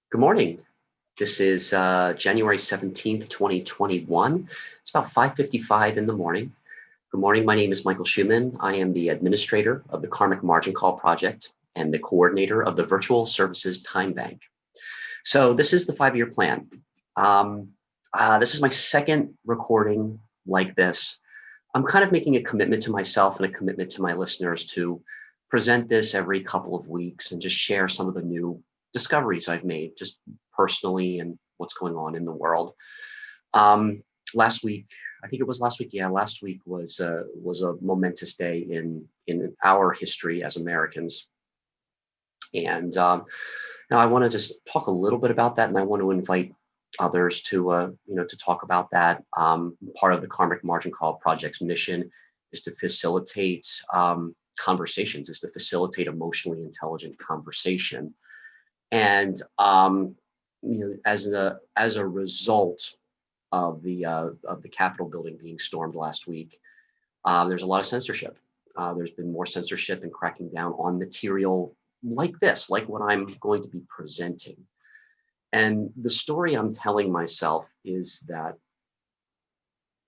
Good morning. This is January 17th, 2021. It's about 5:55 in the morning. Good morning. My name is Michael Schuman. I am the administrator of the Karmic Margin Call Project and the coordinator of the Virtual Services Time Bank. So this is the 5-year plan. This is my second recording like this. I'm kind of making a commitment to myself and a commitment to my listeners to present this every couple of weeks and just share some of the new discoveries I've made just personally and what's going on in the world. Um, Last week, I think it was last week. Yeah, last week was a momentous day in our history as Americans. And now I want to just talk a little bit about that, and I want to invite others to to talk about that. Part of the Karmic Margin Call Project's mission is to facilitate conversations, is to facilitate emotionally intelligent conversation, and as a result of the Capitol building being stormed last week, there's a lot of censorship. There's been more censorship and cracking down on material like this, like what I'm going to be presenting. And the story I'm telling myself is that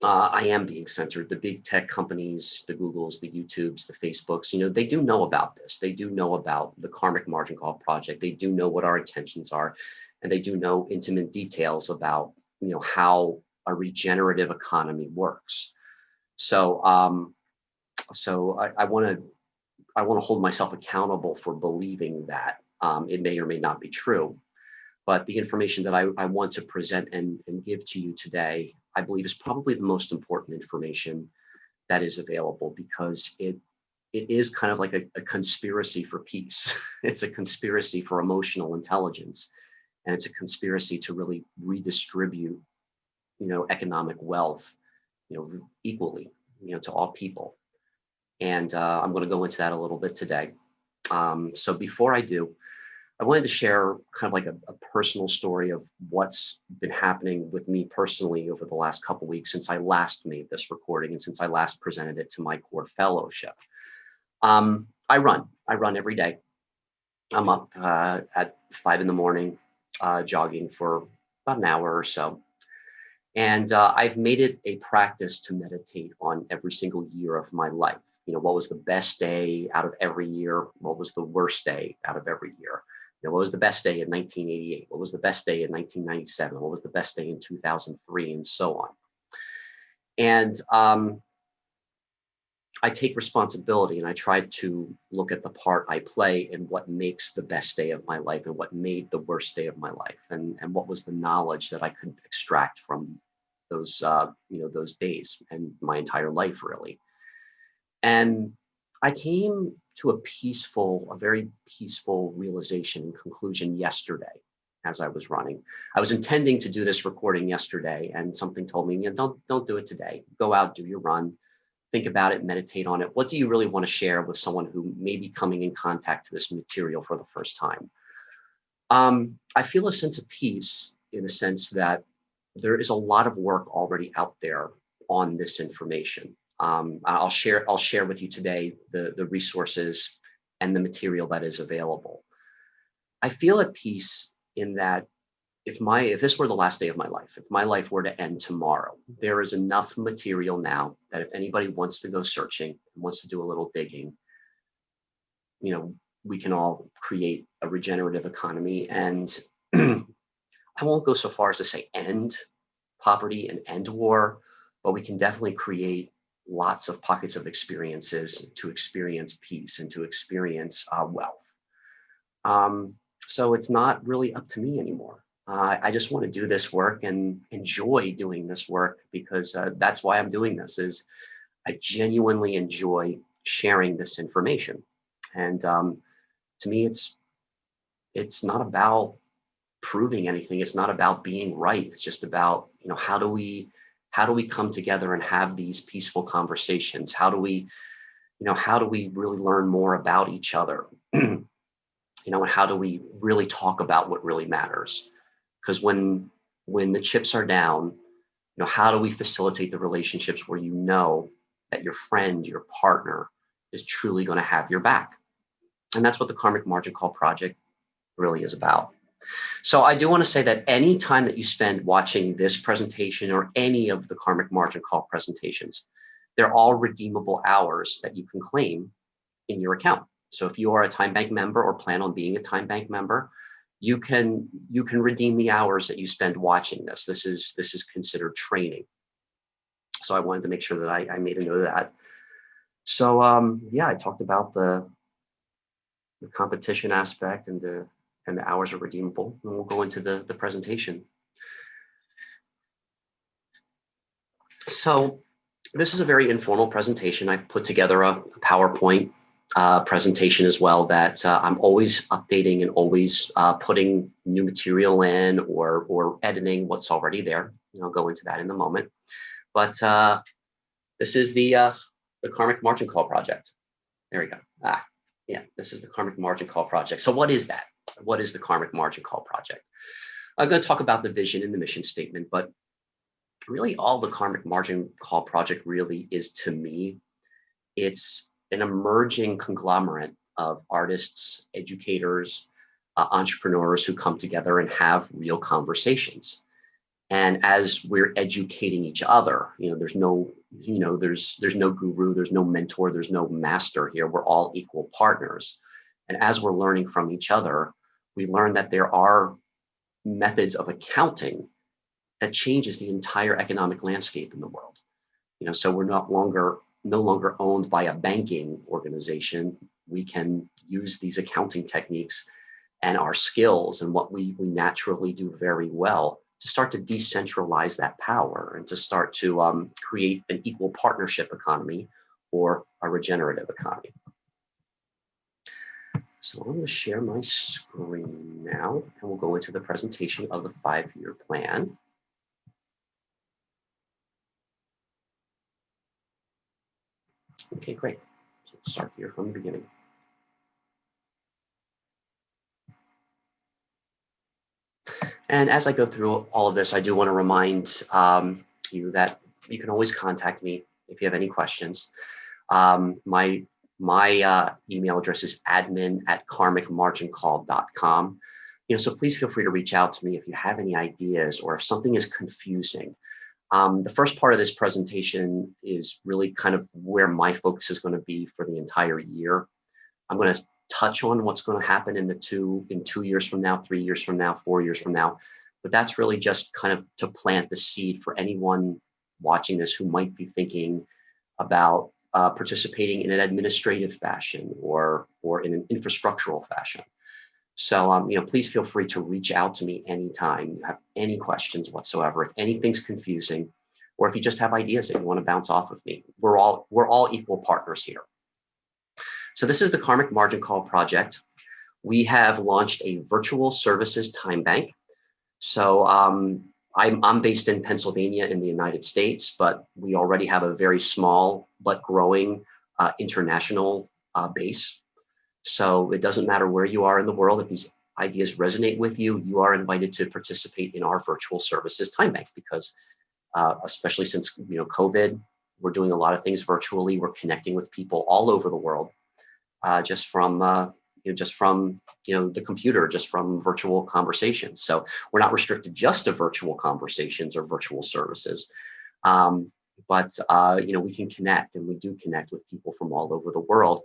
I am being censored. The big tech companies, the Googles, the YouTubes, the Facebooks, they do know about this. They do know about the Karmic Margin Call Project. They do know what our intentions are, and they do know intimate details about, how a regenerative economy works. So, I want to hold myself accountable for believing that. It may or may not be true, but the information that I want to present and give to you today, I believe is probably the most important information that is available, because it is kind of like a conspiracy for peace. It's a conspiracy for emotional intelligence, and it's a conspiracy to really redistribute, economic wealth, equally, to all people. And I'm going to go into that a little bit today. So before I do, I wanted to share kind of like a personal story of what's been happening with me personally over the last couple of weeks since I last made this recording and since I last presented it to my core fellowship. I run every day. I'm up at 5 in the morning, jogging for about an hour or so. And I've made it a practice to meditate on every single year of my life. What was the best day out of every year? What was the worst day out of every year? What was the best day in 1988? What was the best day in 1997? What was the best day in 2003? And so on. And I take responsibility, and I try to look at the part I play in what makes the best day of my life and what made the worst day of my life, and what was the knowledge that I could extract from those days and my entire life, really. And I came to a very peaceful realization and conclusion yesterday as I was running. I was intending to do this recording yesterday, and something told me, don't do it today. Go out, do your run, think about it, meditate on it. What do you really want to share with someone who may be coming in contact to this material for the first time? I feel a sense of peace in the sense that there is a lot of work already out there on this information. I'll share with you today the resources and the material that is available. I feel at peace in that if this were the last day of my life, if my life were to end tomorrow, there is enough material now that if anybody wants to go searching, wants to do a little digging, we can all create a regenerative economy. And I won't go so far as to say end poverty and end war, but we can definitely create lots of pockets of experiences to experience peace and to experience wealth. So it's not really up to me anymore. I just want to do this work and enjoy doing this work, because that's why I'm doing this. Is I genuinely enjoy sharing this information, and to me, it's not about proving anything. It's not about being right. It's just about, how do we come together and have these peaceful conversations? How do we really learn more about each other? And how do we really talk about what really matters? Because when the chips are down, how do we facilitate the relationships where that your friend, your partner is truly going to have your back? And that's what the Karmic Margin Call Project really is about. So I do want to say that any time that you spend watching this presentation or any of the karmic margin call presentations, they're all redeemable hours that you can claim in your account. So if you are a Time Bank member or plan on being a Time Bank member, you can redeem the hours that you spend watching this. This is considered training. So I wanted to make sure that I made a note of that. So yeah, I talked about the competition aspect and the hours are redeemable, and we'll go into the presentation. So this is a very informal presentation. I've put together a PowerPoint presentation as well that I'm always updating and always putting new material in or editing what's already there. And I'll go into that in a moment. But this is the Karmic Margin Call Project. There we go. Yeah, this is the Karmic Margin Call Project. So what is that? What is the Karmic Margin Call Project? I'm going to talk about the vision and the mission statement, but really all the Karmic Margin Call Project really is, to me, it's an emerging conglomerate of artists, educators, entrepreneurs who come together and have real conversations. And as we're educating each other, there's no guru, there's no mentor, there's no master here. We're all equal partners. And as we're learning from each other, we learn that there are methods of accounting that changes the entire economic landscape in the world. So we're no longer owned by a banking organization. We can use these accounting techniques and our skills and what we naturally do very well to start to decentralize that power and to start to create an equal partnership economy or a regenerative economy. So I'm going to share my screen now, and we'll go into the presentation of the 5-year plan. Okay, great. So let's start here from the beginning. And as I go through all of this, I do want to remind you that you can always contact me if you have any questions. My email address is admin@karmicmargincall.com. So please feel free to reach out to me if you have any ideas or if something is confusing. The first part of this presentation is really kind of where my focus is going to be for the entire year. I'm going to touch on what's going to happen in 2 years from now, 3 years from now, 4 years from now. But that's really just kind of to plant the seed for anyone watching this who might be thinking about participating in an administrative fashion or in an infrastructural fashion. So, please feel free to reach out to me anytime you have any questions whatsoever. If anything's confusing, or if you just have ideas that you want to bounce off of me, we're all equal partners here. So this is the Karmic Margin Call Project. We have launched a virtual services time bank. So I'm based in Pennsylvania in the United States, but we already have a very small but growing international base. So it doesn't matter where you are in the world. If these ideas resonate with you, you are invited to participate in our virtual services time bank because especially since COVID, we're doing a lot of things virtually. We're connecting with people all over the world. Just from the computer, just from virtual conversations. So we're not restricted just to virtual conversations or virtual services, but we can connect, and we do connect with people from all over the world,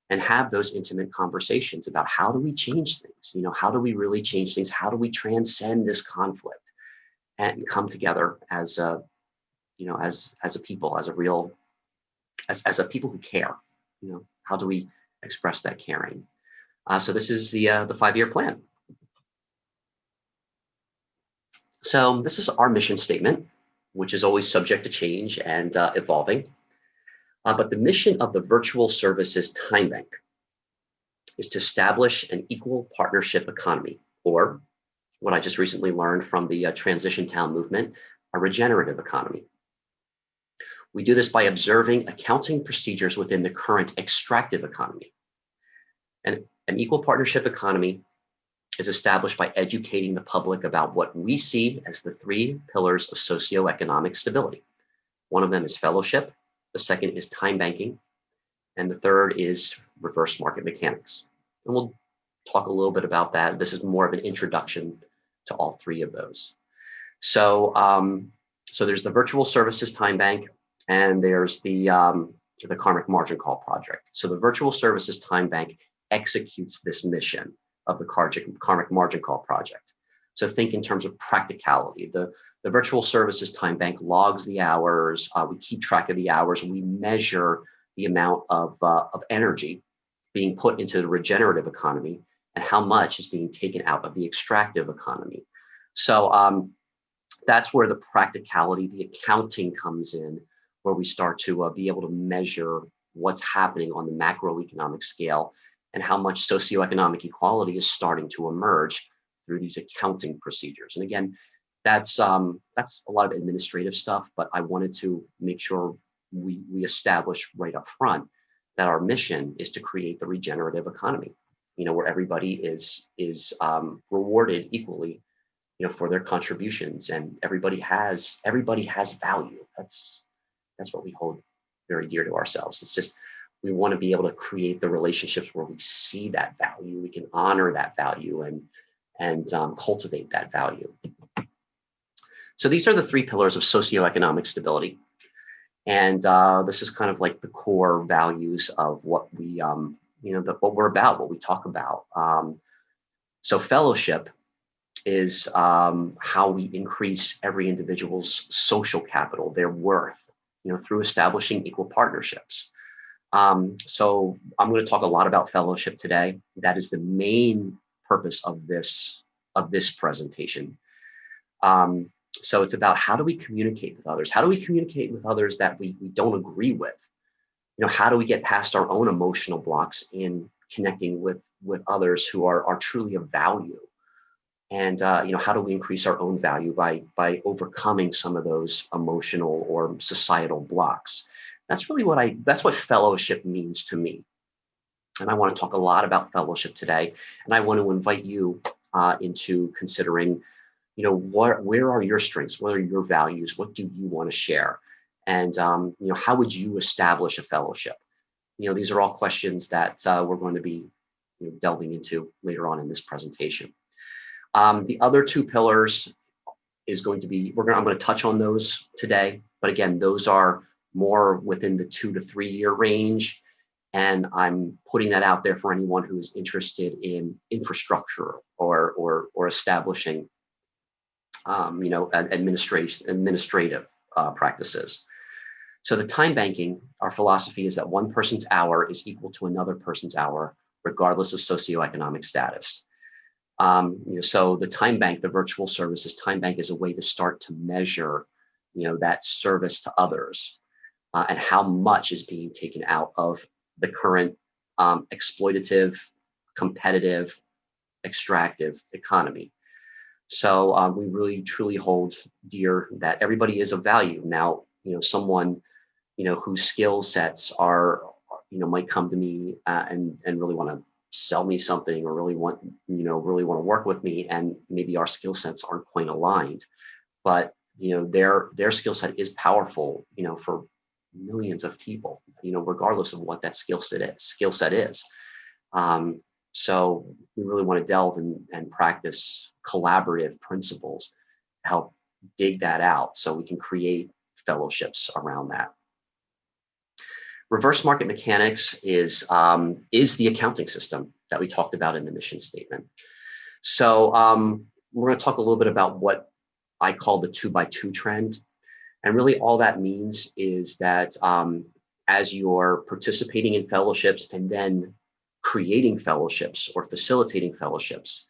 and have those intimate conversations about how do we change things? How do we really change things? How do we transcend this conflict and come together as a people, as a people who care? How do we express that caring? So this is the 5-year plan. So this is our mission statement, which is always subject to change and evolving. But the mission of the Virtual Services Time Bank is to establish an equal partnership economy, or what I just recently learned from the Transition Town movement, a regenerative economy. We do this by observing accounting procedures within the current extractive economy. And an equal partnership economy is established by educating the public about what we see as the 3 pillars of socioeconomic stability. One of them is fellowship, the second is time banking, and the third is reverse market mechanics. And we'll talk a little bit about that. This is more of an introduction to all three of those. So, so there's the Virtual Services Time Bank, and there's the Karmic Margin Call Project. So the Virtual Services Time Bank executes this mission of the Karmic Margin Call Project. So think in terms of practicality. The Virtual Services Time Bank logs the hours. We keep track of the hours. We measure the amount of energy being put into the regenerative economy and how much is being taken out of the extractive economy. So that's where the practicality, the accounting comes in, where we start to be able to measure what's happening on the macroeconomic scale and how much socioeconomic equality is starting to emerge through these accounting procedures. And again, that's a lot of administrative stuff, but I wanted to make sure we establish right up front that our mission is to create the regenerative economy, where everybody is rewarded equally, for their contributions, and everybody has value. That's what we hold very dear to ourselves. It's just, we want to be able to create the relationships where we see that value, we can honor that value, and cultivate that value. So these are the three pillars of socioeconomic stability. And this is kind of like the core values of what we, what we're about, what we talk about. So fellowship is how we increase every individual's social capital, their worth, through establishing equal partnerships. So I'm going to talk a lot about fellowship today. That is the main purpose of this presentation. So it's about, how do we communicate with others? How do we communicate with others that we don't agree with? How do we get past our own emotional blocks in connecting with others who are truly of value? And how do we increase our own value by overcoming some of those emotional or societal blocks? That's really that's what fellowship means to me. And I want to talk a lot about fellowship today. And I want to invite you into considering, where are your strengths? What are your values? What do you want to share? And, how would you establish a fellowship? These are all questions that we're going to be delving into later on in this presentation. The other two pillars is going to be, I'm going to touch on those today. But again, those are more within the 2 to 3 year range. And I'm putting that out there for anyone who is interested in infrastructure or establishing, administrative practices. So the time banking, our philosophy is that one person's hour is equal to another person's hour, regardless of socioeconomic status. So the time bank, the Virtual Services Time Bank, is a way to start to measure, that service to others, and how much is being taken out of the current exploitative, competitive, extractive economy. So we really truly hold dear that everybody is of value. Now, someone, whose skill sets are, might come to me and really want to sell me something, or really want to work with me, and maybe our skill sets aren't quite aligned, but their skill set is powerful, for millions of people, regardless of what that skill set is. So we really want to delve and practice collaborative principles to help dig that out, so we can create fellowships around that. Reverse market mechanics is the accounting system that we talked about in the mission statement. So we're going to talk a little bit about what I call the 2x2 trend. And really all that means is that as you're participating in fellowships and then creating fellowships or facilitating fellowships,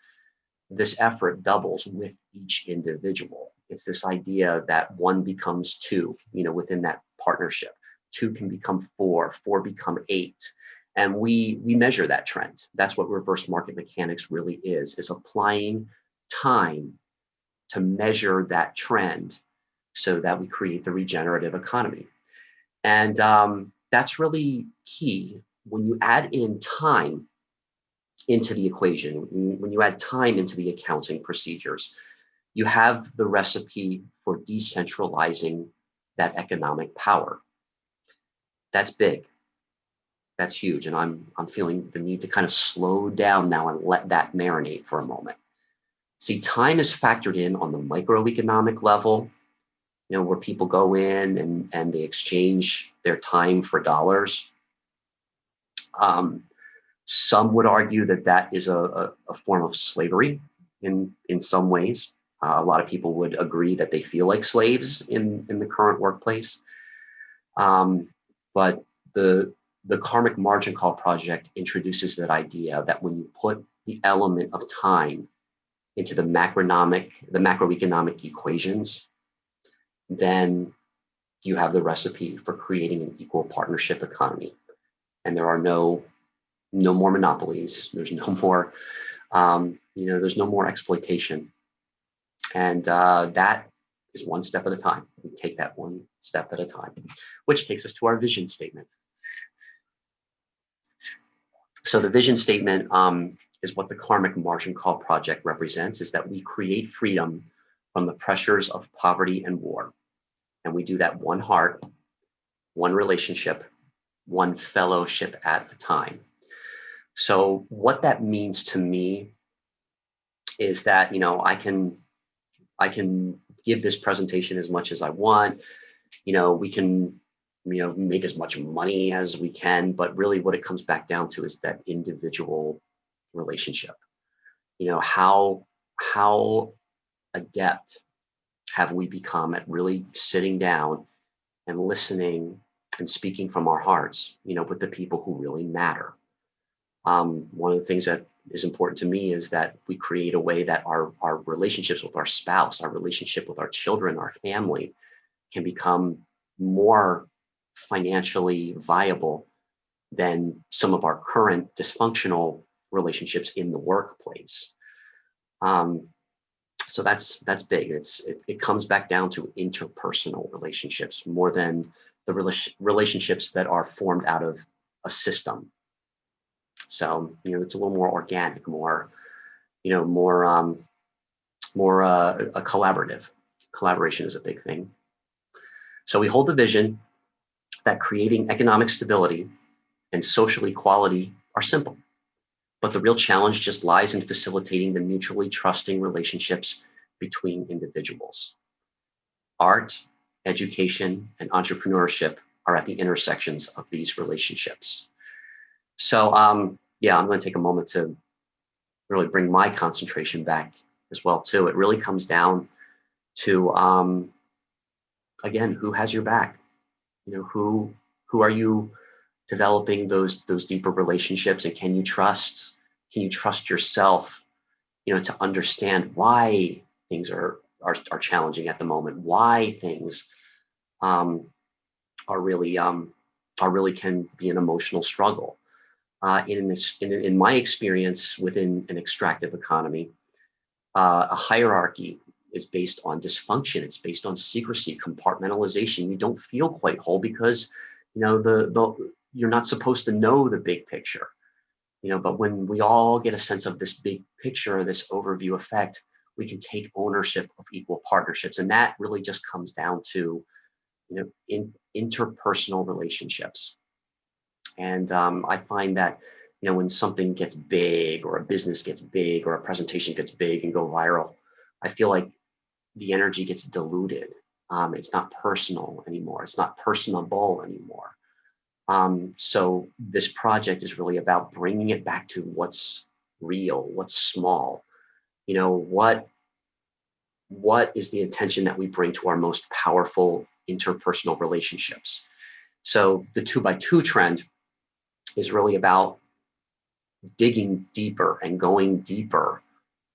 this effort doubles with each individual. It's this idea that 1 becomes 2, within that partnership. 2 can become 4, 4 become 8. And we measure that trend. That's what reverse market mechanics really is applying time to measure that trend so that we create the regenerative economy. And that's really key. When you add in time into the equation, when you add time into the accounting procedures, you have the recipe for decentralizing that economic power. That's big. That's huge. And I'm feeling the need to kind of slow down now and let that marinate for a moment. See, time is factored in on the microeconomic level, where people go in and they exchange their time for dollars. Um, some would argue that that is a form of slavery in some ways. A lot of people would agree that they feel like slaves in the current workplace. Um, but the karmic margin call project introduces that idea that when you put the element of time into the macroeconomic equations, then you have the recipe for creating an equal partnership economy. And there are no more monopolies. There's no more there's no more exploitation. And that is one step at a time. We take that one step at a time, which takes us to our vision statement. So the vision statement is what the Karmic Margin Call Project represents, is that we create freedom from the pressures of poverty and war. And we do that one heart, one relationship, one fellowship at a time. So what that means to me is that, I can give this presentation as much as I want. We can, make as much money as we can, but really what it comes back down to is that individual relationship. How adept have we become at really sitting down and listening and speaking from our hearts, with the people who really matter. One of the things that is important to me is that we create a way that our relationships with our spouse, our relationship with our children, our family can become more financially viable than some of our current dysfunctional relationships in the workplace. So that's big. It comes back down to interpersonal relationships more than the relationships that are formed out of a system. So it's a little more organic, more a collaborative. Collaboration is a big thing. So we hold the vision that creating economic stability and social equality are simple. But the real challenge just lies in facilitating the mutually trusting relationships between individuals. Art, education, and entrepreneurship are at the intersections of these relationships. So I'm going to take a moment to really bring my concentration back as well too. It really comes down to, again, who has your back? Who are you developing those deeper relationships, and can you trust yourself, to understand why things are challenging at the moment, why things are really can be an emotional struggle. In my experience within an extractive economy, a hierarchy is based on dysfunction. It's based on secrecy, compartmentalization. You don't feel quite whole because you're not supposed to know the big picture. But when we all get a sense of this big picture, this overview effect, we can take ownership of equal partnerships, and that really just comes down to interpersonal relationships. And I find that, when something gets big, or a business gets big, or a presentation gets big and go viral, I feel like the energy gets diluted. It's not personal anymore. It's not personable anymore. So this project is really about bringing it back to what's real, what's small. What is the intention that we bring to our most powerful interpersonal relationships? So the 2x2 trend is really about digging deeper and going deeper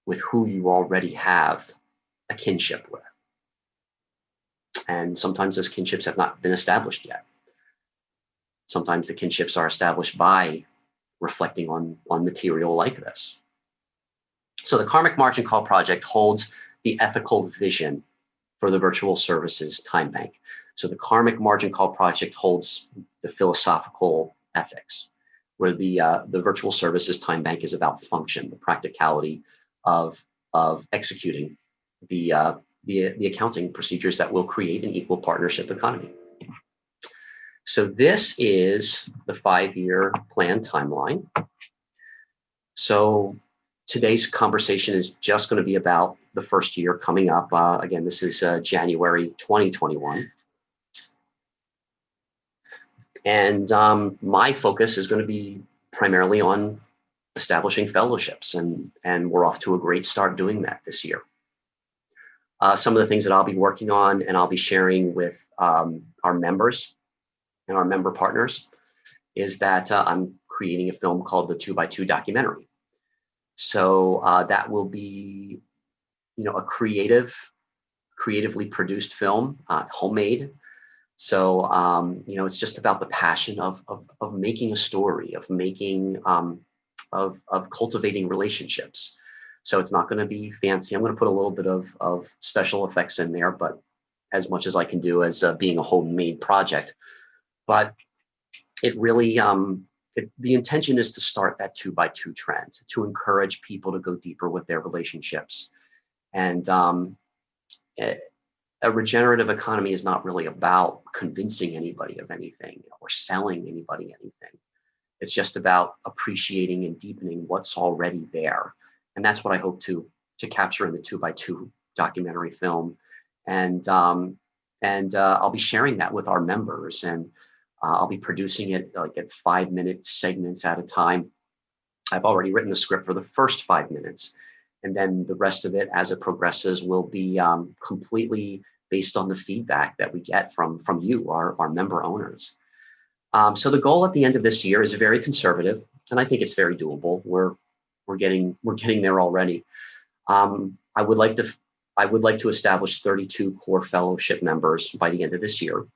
with who you already have a kinship with. And sometimes those kinships have not been established yet. Sometimes the kinships are established by reflecting on material like this. So the Karmic Margin Call Project holds the ethical vision for the Virtual Services Time Bank. So the Karmic Margin Call Project holds the philosophical ethics, where the Virtual Services Time Bank is about function, the practicality of executing the accounting procedures that will create an equal partnership economy. So this is the 5-year plan timeline. So today's conversation is just going to be about the first year coming up. Again, this is January 2021. And my focus is going to be primarily on establishing fellowships, and we're off to a great start doing that this year. Some of the things that I'll be working on and I'll be sharing with our members and our member partners is that I'm creating a film called the 2x2 documentary. So that will be, a creatively produced film, homemade. So, it's just about the passion of making a story, of making, of cultivating relationships. So it's not going to be fancy. I'm going to put a little bit of special effects in there, but as much as I can do as being a homemade project. But it really, the intention is to start that 2x2 trend, to encourage people to go deeper with their relationships. And a regenerative economy is not really about convincing anybody of anything or selling anybody anything. It's just about appreciating and deepening what's already there. And that's what I hope to capture in the 2x2 documentary film. And I'll be sharing that with our members, and I'll be producing it like at 5-minute segments at a time. I've already written the script for the first 5 minutes, and then the rest of it as it progresses will be completely based on the feedback that we get from you, our member owners. So the goal at the end of this year is very conservative, and I think it's very doable. We're getting there already. I would like to establish 32 core fellowship members by the end of this year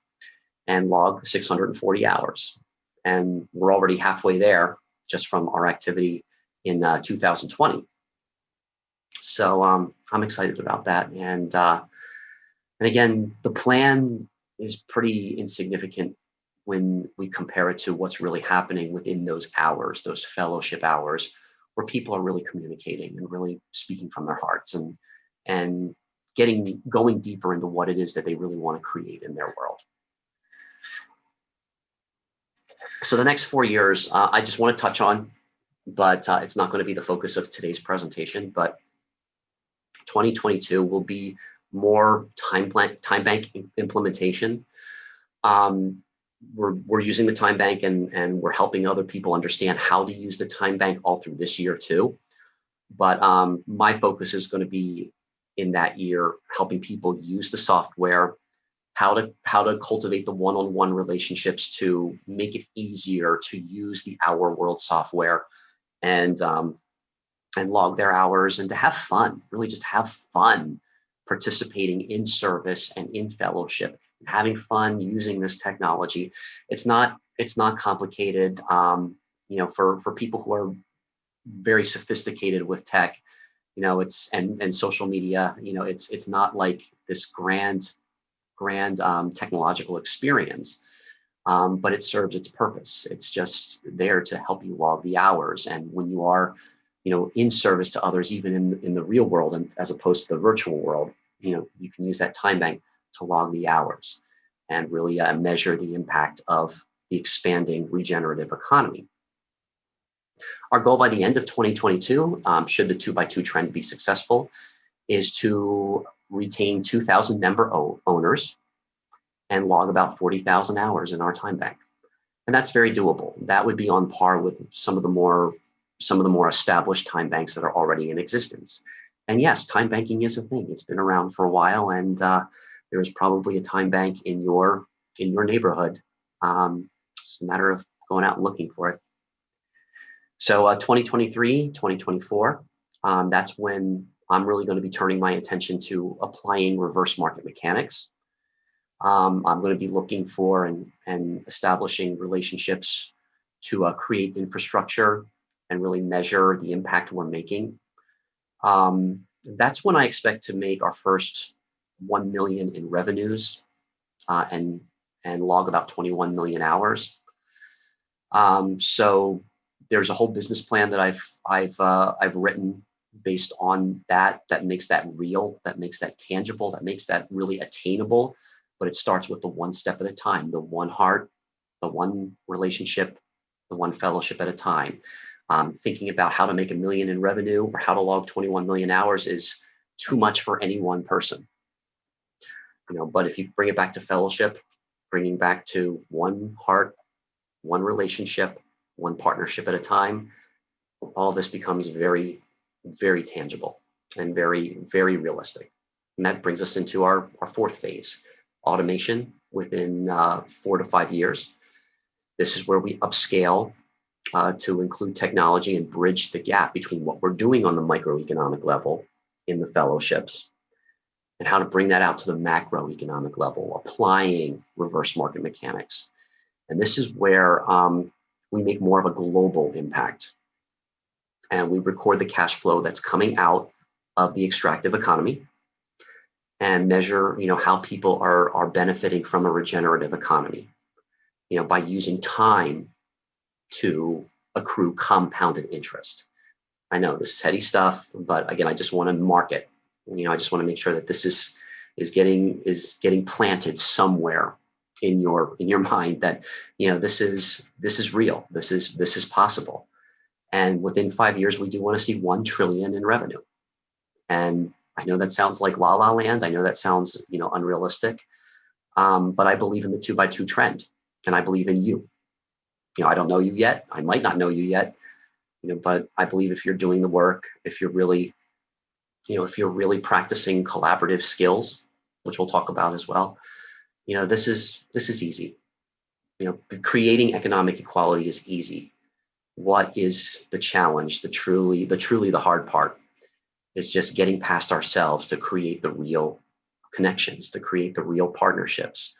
and log 640 hours. And we're already halfway there just from our activity in 2020. So I'm excited about that. And again, the plan is pretty insignificant when we compare it to what's really happening within those hours, those fellowship hours, where people are really communicating and really speaking from their hearts and going deeper into what it is that they really want to create in their world. So the next 4 years, I just want to touch on, but it's not going to be the focus of today's presentation. But 2022 will be more time bank implementation. We're using the time bank and we're helping other people understand how to use the time bank all through this year too. But my focus is going to be in that year helping people use the software, how to cultivate the one-on-one relationships to make it easier to use the Our World software and log their hours and to have fun, really just have fun participating in service and in fellowship, and having fun using this technology. It's not complicated. For people who are very sophisticated with tech, it's and social media, it's not like this grand technological experience, but it serves its purpose. It's just there to help you log the hours. And when you are, in service to others, even in the real world, and as opposed to the virtual world, you can use that time bank to log the hours and really measure the impact of the expanding regenerative economy. Our goal by the end of 2022, should the 2x2 trend be successful, is to retain 2,000 member owners and log about 40,000 hours in our time bank. And that's very doable. That would be on par with some of the more established time banks that are already in existence. And yes, time banking is a thing. It's been around for a while, and there is probably a time bank in your neighborhood. It's a matter of going out and looking for it. So 2023, 2024, that's when I'm really going to be turning my attention to applying reverse market mechanics. I'm going to be looking for and establishing relationships to create infrastructure and really measure the impact we're making. That's when I expect to make our first 1 million in revenues and log about 21 million hours. So there's a whole business plan that I've written based on that makes that real, that makes that tangible, that makes that really attainable. But it starts with the one step at a time, the one heart, the one relationship, the one fellowship at a time. Thinking about how to make 1 million in revenue or how to log 21 million hours is too much for any one person. But if you bring it back to fellowship, bringing back to one heart, one relationship, one partnership at a time, all this becomes very, very tangible and very, very realistic. And that brings us into our fourth phase, automation within 4 to 5 years. This is where we upscale to include technology and bridge the gap between what we're doing on the microeconomic level in the fellowships and how to bring that out to the macroeconomic level, applying reverse market mechanics. And this is where we make more of a global impact. And we record the cash flow that's coming out of the extractive economy and measure, how people are benefiting from a regenerative economy, by using time to accrue compounded interest. I know this is heady stuff, but again, I just want to mark it. I just want to make sure that this is getting planted somewhere in your mind that this is real. This is possible. And within 5 years, we do want to see 1 trillion in revenue. And I know that sounds like la la land. I know that sounds unrealistic, but I believe in the 2x2 trend, and I believe in you. I don't know you yet. I might not know you yet, but I believe if you're doing the work, if you're really practicing collaborative skills, which we'll talk about as well, this is easy. Creating economic equality is easy. What is the challenge? The truly the hard part is just getting past ourselves to create the real connections, to create the real partnerships,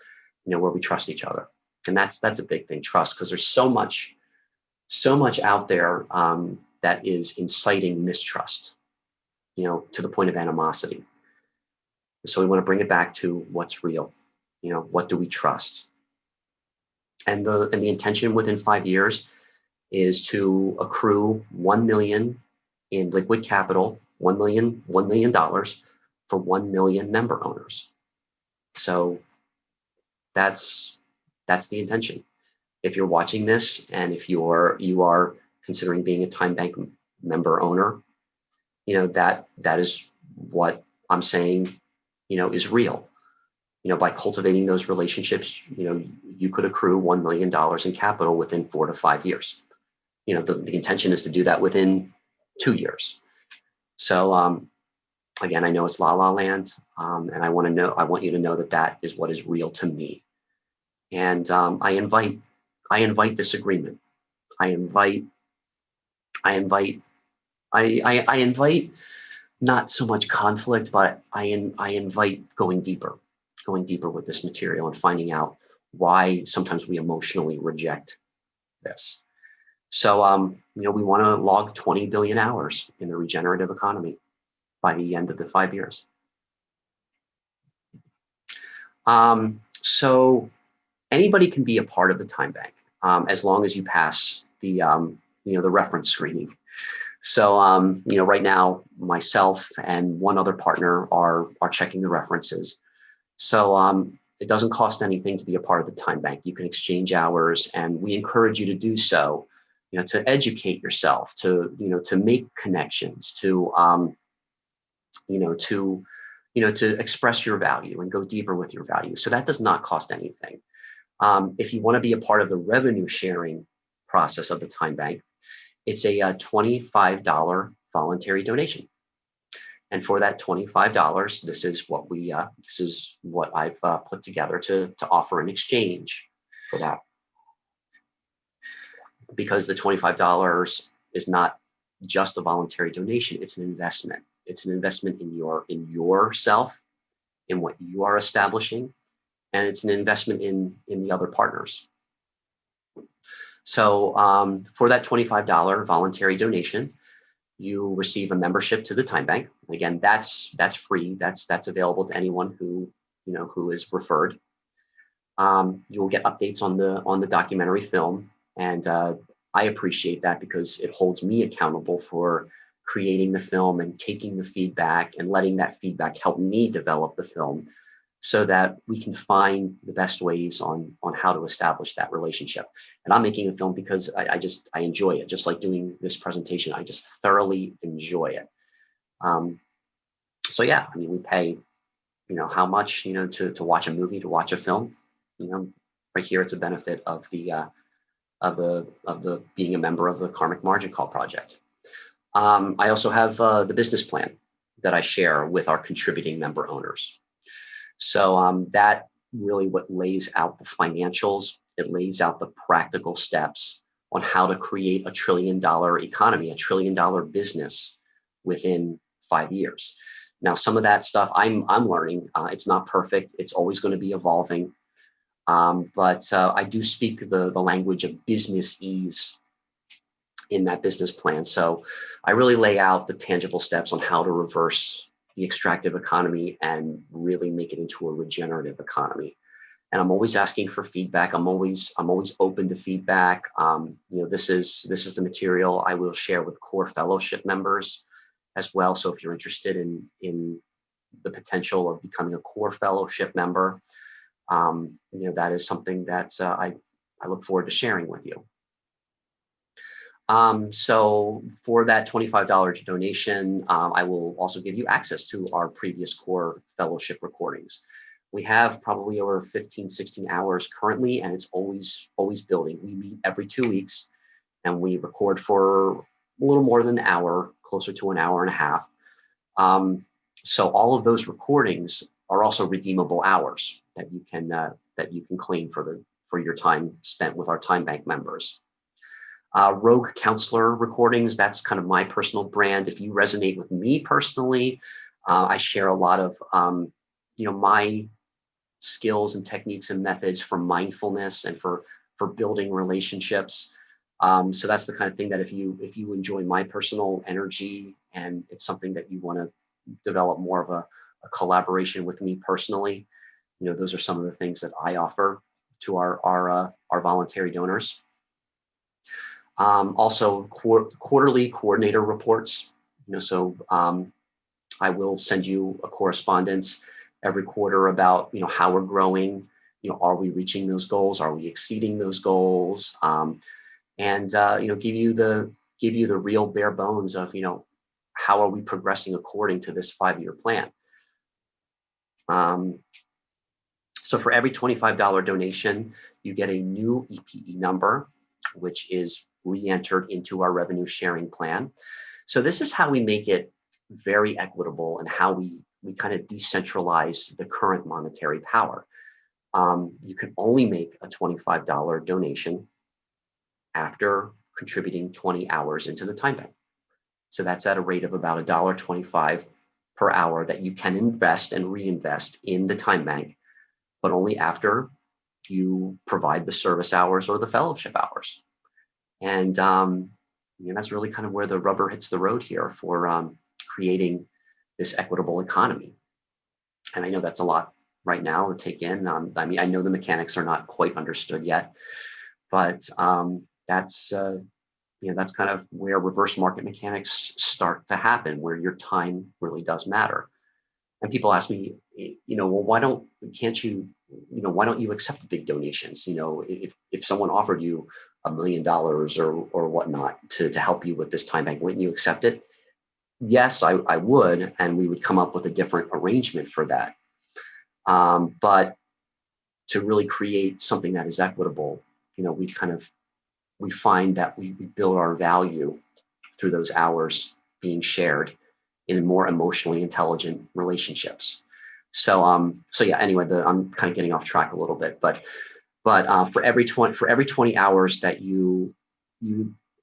where we trust each other. And that's a big thing, trust, because there's so much out there that is inciting mistrust, to the point of animosity. So we want to bring it back to what's real. What do we trust? And the intention within 5 years is to accrue 1 million in liquid capital, $1 million for 1 million member owners. So that's the intention. If you're watching this and if you are considering being a Time Bank member owner, that is what I'm saying, is real. By cultivating those relationships, you could accrue $1 million in capital within 4 to 5 years. The intention is to do that within 2 years. So again, I know it's la la land, and I want you to know that is what is real to me. And I invite disagreement. I invite not so much conflict, but I invite going deeper with this material and finding out why sometimes we emotionally reject this. So, we want to log 20 billion hours in the regenerative economy by the end of the 5 years. So anybody can be a part of the Time Bank as long as you pass the reference screening. So right now, myself and one other partner are checking the references. So it doesn't cost anything to be a part of the Time Bank. You can exchange hours, and we encourage you to do so. To educate yourself, to make connections, to express your value and go deeper with your value. So that does not cost anything. If you want to be a part of the revenue sharing process of the Time Bank, it's a $25 voluntary donation. And for that $25, this is what I've put together to offer in exchange for that. Because the $25 is not just a voluntary donation, it's an investment. It's an investment in yourself, in what you are establishing, and it's an investment in the other partners. So for that $25 voluntary donation, you receive a membership to the Time Bank. Again, that's free. That's available to anyone who is referred. You will get updates on the documentary film, and I appreciate that because it holds me accountable for creating the film and taking the feedback and letting that feedback help me develop the film. so that we can find the best ways on how to establish that relationship. And I'm making a film because I enjoy it, just like doing this presentation. I just thoroughly enjoy it. Um, so yeah, I mean, we pay, how much, to watch a movie, to watch a film. Right here, it's a benefit of the being a member of the Karmic Margin Call Project. I also have the business plan that I share with our contributing member owners. So that really what lays out the financials. It lays out the practical steps on how to create a $1 trillion economy, a $1 trillion business within 5 years. Now, some of that stuff I'm learning. It's not perfect. It's always going to be evolving. But I do speak the language of business ease in that business plan. So I really lay out the tangible steps on how to reverse the extractive economy and really make it into a regenerative economy. And I'm always asking for feedback. I'm always open to feedback. This is the material I will share with core fellowship members as well. So if you're interested in the potential of becoming a core fellowship member, that is something that I look forward to sharing with you. So for that $25 donation, I will also give you access to our previous core fellowship recordings. We have probably over 15, 16 hours currently, and it's always building. We meet every 2 weeks and we record for a little more than an hour, closer to an hour and a half. So all of those recordings are also redeemable hours that you can claim for your time spent with our Time Bank members. Rogue Counselor recordings, that's kind of my personal brand. If you resonate with me personally, I share a lot of my skills and techniques and methods for mindfulness and for building relationships. So that's the kind of thing that if you enjoy my personal energy and it's something that you want to develop more of a collaboration with me personally, those are some of the things that I offer to our voluntary donors. Also quarterly coordinator reports, so I will send you a correspondence every quarter about, how we're growing, are we reaching those goals? Are we exceeding those goals? And give you the real bare bones of, how are we progressing according to this 5-year plan? So for every $25 donation, you get a new EPE number, which is re-entered into our revenue sharing plan. So this is how we make it very equitable and how we kind of decentralize the current monetary power. You can only make a $25 donation after contributing 20 hours into the Time Bank. So that's at a rate of about $1.25 per hour that you can invest and reinvest in the Time Bank, but only after you provide the service hours or the fellowship hours. And that's really kind of where the rubber hits the road here for creating this equitable economy. And I know that's a lot right now to take in. I know the mechanics are not quite understood yet, but that's kind of where reverse market mechanics start to happen, where your time really does matter. And people ask me, well, why don't you accept the big donations? If someone offered you $1 million or whatnot to help you with this Time Bank, wouldn't you accept it? Yes, I would, and we would come up with a different arrangement for that. But to really create something that is equitable, we find that we build our value through those hours being shared in more emotionally intelligent relationships. So yeah. Anyway, I'm kind of getting off track a little bit, but for every 20 hours that you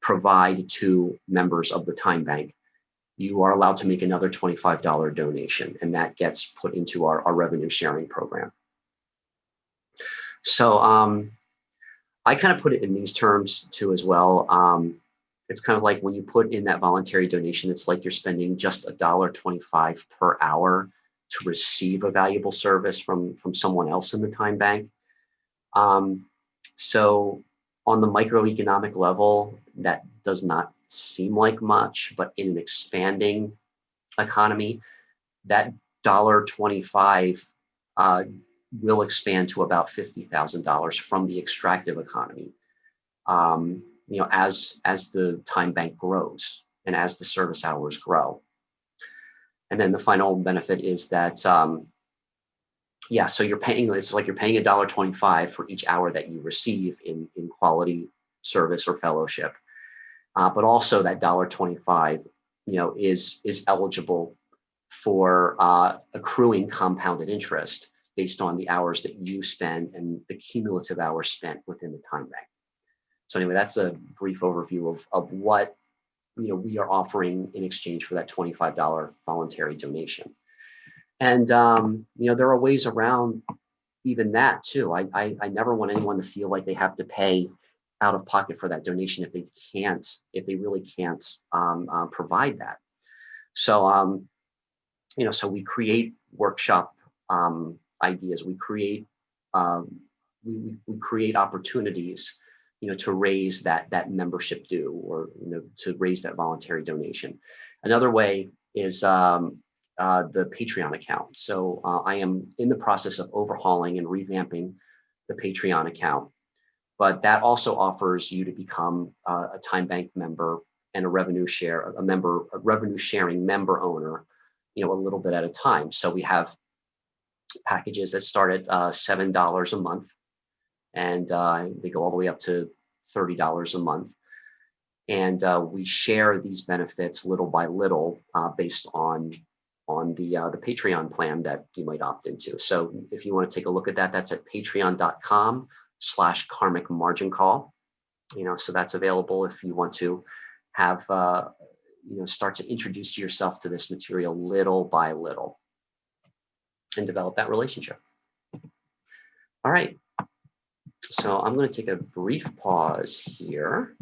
provide to members of the Time Bank, you are allowed to make another $25 donation, and that gets put into our revenue sharing program. So I kind of put it in these terms too as well. It's kind of like when you put in that voluntary donation, it's like you're spending just $1.25 per hour to receive a valuable service from someone else in the Time Bank. So on the microeconomic level, that does not seem like much, but in an expanding economy, that $1.25 uh, will expand to about $50,000 from the extractive economy. As the time bank grows and as the service hours grow. And then the final benefit is that, yeah, so it's like you're paying $1.25 for each hour that you receive in quality service or fellowship. But also that $1.25, is eligible for accruing compounded interest based on the hours that you spend and the cumulative hours spent within the time bank. So anyway, that's a brief overview of what we are offering in exchange for that $25 voluntary donation. And there are ways around even that too. I never want anyone to feel like they have to pay out of pocket for that donation if they really can't provide that. So so we create workshop ideas. We create we create opportunities, to raise that membership due, or to raise that voluntary donation. Another way is the Patreon account. So I am in the process of overhauling and revamping the Patreon account, but that also offers you to become a Time Bank member and a revenue sharing member owner, a little bit at a time. So we have packages that start at $7 a month, and they go all the way up to $30 a month. And we share these benefits little by little based on the Patreon plan that you might opt into. So if you want to take a look at that, that's at patreon.com/karmic margin call. So that's available if you want to have start to introduce yourself to this material little by little and develop that relationship. All right. So I'm going to take a brief pause here.